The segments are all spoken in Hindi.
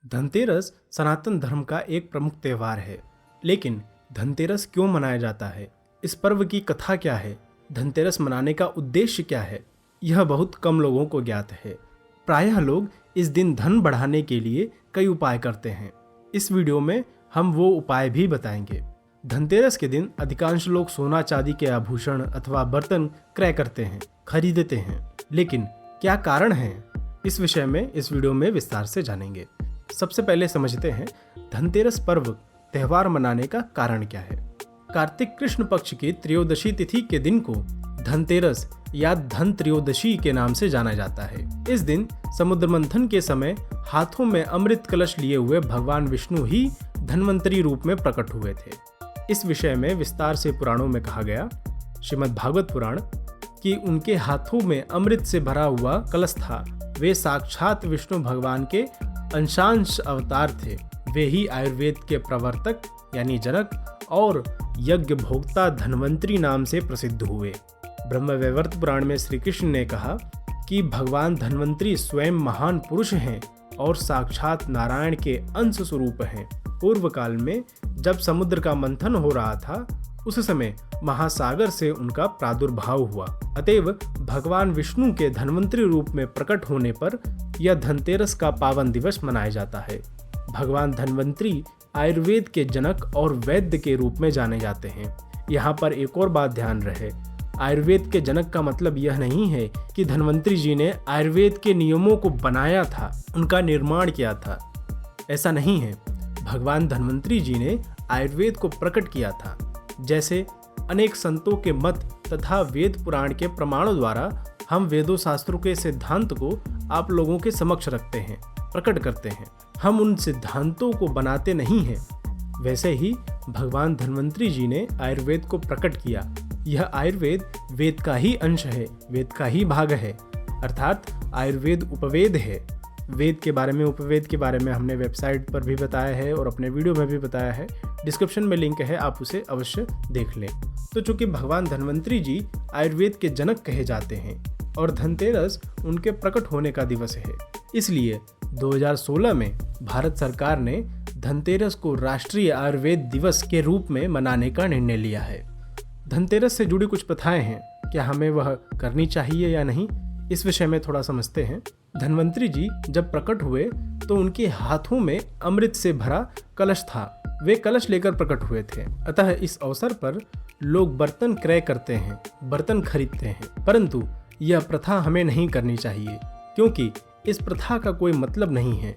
धनतेरस सनातन धर्म का एक प्रमुख त्योहार है। लेकिन धनतेरस क्यों मनाया जाता है? इस पर्व की कथा क्या है? धनतेरस मनाने का उद्देश्य क्या है? यह बहुत कम लोगों को ज्ञात है। प्रायः लोग इस दिन धन बढ़ाने के लिए कई उपाय करते हैं। इस वीडियो में हम वो उपाय भी बताएंगे। धनतेरस के दिन अधिकांश लोग सोना चांदी के आभूषण अथवा बर्तन क्रय करते हैं, खरीदते हैं। लेकिन क्या कारण है? इस विषय में इस वीडियो में विस्तार से जानेंगे। सबसे पहले समझते हैं धनतेरस पर्व त्योहार मनाने का कारण क्या है। कार्तिक कृष्ण पक्ष की त्रयोदशी तिथि के दिन को धनतेरस या धन त्रयोदशी के नाम से जाना जाता है। इस दिन समुद्र मंथन के समय हाथों में अमृत कलश लिए हुए भगवान विष्णु ही धन्वंतरी रूप में प्रकट हुए थे। इस विषय में विस्तार से पुराणों में कहा गया। श्रीमद् भागवत पुराण कि उनके हाथों में अमृत से भरा हुआ कलश था। वे साक्षात विष्णु भगवान के अंशांश अवतार थे। वे ही आयुर्वेद के प्रवर्तक यानी जनक और यज्ञ भोक्ता धन्वंतरी नाम से प्रसिद्ध हुए। ब्रह्मवैवर्त पुराण में श्री कृष्ण ने कहा कि भगवान धन्वंतरी स्वयं महान पुरुष हैं और साक्षात नारायण के अंश स्वरूप हैं। पूर्व काल में जब समुद्र का मंथन हो रहा था, उस समय महासागर से उनका प्रादुर्भाव हुआ। अतएव भगवान विष्णु के धन्वंतरी रूप में प्रकट होने पर यह धनतेरस का पावन दिवस मनाया जाता है। भगवान धन्वंतरी आयुर्वेद के जनक और वैद्य के रूप में जाने जाते हैं। यहाँ पर एक और बात ध्यान रहे, आयुर्वेद के जनक का मतलब यह नहीं है कि धन्वंतरी जी ने आयुर्वेद के नियमों को बनाया था, उनका निर्माण किया था। ऐसा नहीं है। भगवान धन्वंतरी जी ने आयुर्वेद को प्रकट किया था। जैसे अनेक संतों के मत तथा वेद पुराण के प्रमाणों द्वारा हम वेदों शास्त्रों के सिद्धांत को आप लोगों के समक्ष रखते हैं, प्रकट करते हैं। हम उन सिद्धांतों को बनाते नहीं हैं। वैसे ही भगवान धन्वंतरी जी ने आयुर्वेद को प्रकट किया। यह आयुर्वेद वेद का ही अंश है, वेद का ही भाग है, अर्थात आयुर्वेद उपवेद है। वेद के बारे में, उपवेद के बारे में हमने वेबसाइट पर भी बताया है और अपने वीडियो में भी बताया है। डिस्क्रिप्शन में लिंक है, आप उसे अवश्य देख लें। तो चूंकि भगवान धन्वंतरी जी आयुर्वेद के जनक कहे जाते हैं और धनतेरस उनके प्रकट होने का दिवस है, इसलिए 2016 में भारत सरकार ने धनतेरस को राष्ट्रीय आयुर्वेद दिवस के रूप में मनाने का निर्णय लिया है। धनतेरस से जुड़ी कुछ प्रथाएं हैं, क्या हमें वह करनी चाहिए या नहीं, इस विषय में थोड़ा समझते हैं। धन्वंतरी जी जब प्रकट हुए तो उनके हाथों में अमृत से भरा कलश था। वे कलश लेकर प्रकट हुए थे। अतः इस अवसर पर लोग बर्तन क्रय करते हैं, बर्तन खरीदते हैं। परंतु यह प्रथा हमें नहीं करनी चाहिए, क्योंकि इस प्रथा का कोई मतलब नहीं है।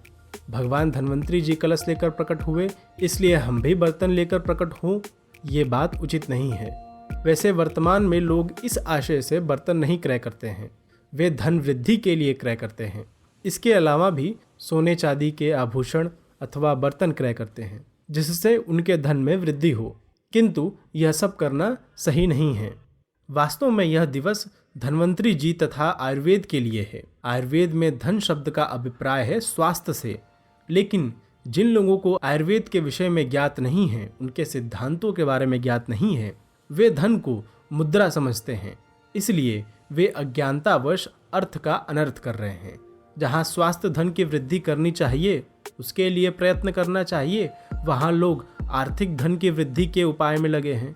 भगवान धन्वंतरी जी कलश लेकर प्रकट हुए, इसलिए हम भी बर्तन लेकर प्रकट हों, ये बात उचित नहीं है। वैसे वर्तमान में लोग इस आशय से बर्तन नहीं क्रय करते हैं, वे धन वृद्धि के लिए क्रय करते हैं। इसके अलावा भी सोने चांदी के आभूषण अथवा बर्तन क्रय करते हैं, जिससे उनके धन में वृद्धि हो। किंतु यह सब करना सही नहीं है। वास्तव में यह दिवस धन्वंतरी जी तथा आयुर्वेद के लिए है। आयुर्वेद में धन शब्द का अभिप्राय है स्वास्थ्य से। लेकिन जिन लोगों को आयुर्वेद के विषय में ज्ञात नहीं है, उनके सिद्धांतों के बारे में ज्ञात नहीं है, वे धन को मुद्रा समझते हैं। इसलिए वे अज्ञानतावश अर्थ का अनर्थ कर रहे हैं। जहाँ स्वास्थ्य धन की वृद्धि करनी चाहिए, उसके लिए प्रयत्न करना चाहिए, वहाँ लोग आर्थिक धन की वृद्धि के उपाय में लगे हैं।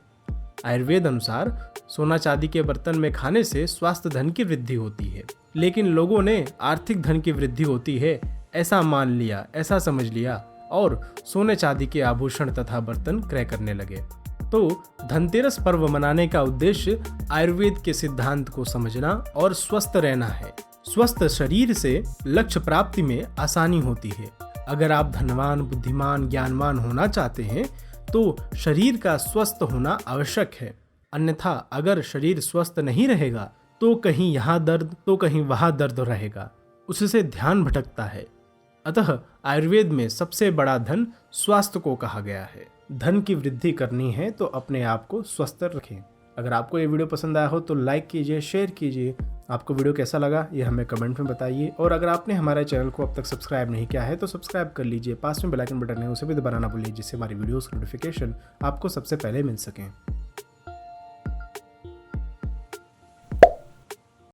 आयुर्वेद अनुसार सोना चांदी के बर्तन में खाने से स्वास्थ्य धन की वृद्धि होती है, लेकिन लोगों ने आर्थिक धन की वृद्धि होती है ऐसा मान लिया, ऐसा समझ लिया और सोने चांदी के आभूषण तथा बर्तन क्रय करने लगे। तो धनतेरस पर्व मनाने का उद्देश्य आयुर्वेद के सिद्धांत को समझना और स्वस्थ रहना है। स्वस्थ शरीर से लक्ष्य प्राप्ति में आसानी होती है। अगर आप धनवान, बुद्धिमान, ज्ञानवान होना चाहते हैं तो शरीर का स्वस्थ होना आवश्यक है। अन्यथा अगर शरीर स्वस्थ नहीं रहेगा तो कहीं यहाँ दर्द तो कहीं वहाँ दर्द रहेगा, उससे ध्यान भटकता है। अतः आयुर्वेद में सबसे बड़ा धन स्वास्थ्य को कहा गया है। धन की वृद्धि करनी है तो अपने आप को स्वस्थ रखें। अगर आपको ये वीडियो पसंद आया हो तो लाइक कीजिए, शेयर कीजिए। आपको वीडियो कैसा लगा ये हमें कमेंट में बताइए। और अगर आपने हमारे चैनल को अब तक सब्सक्राइब नहीं किया है तो सब्सक्राइब कर लीजिए। पास में बेल आइकन बटन है, उसे भी दबाना ना भूलिए, जिससे हमारी वीडियोस की नोटिफिकेशन आपको सबसे पहले मिल सकें।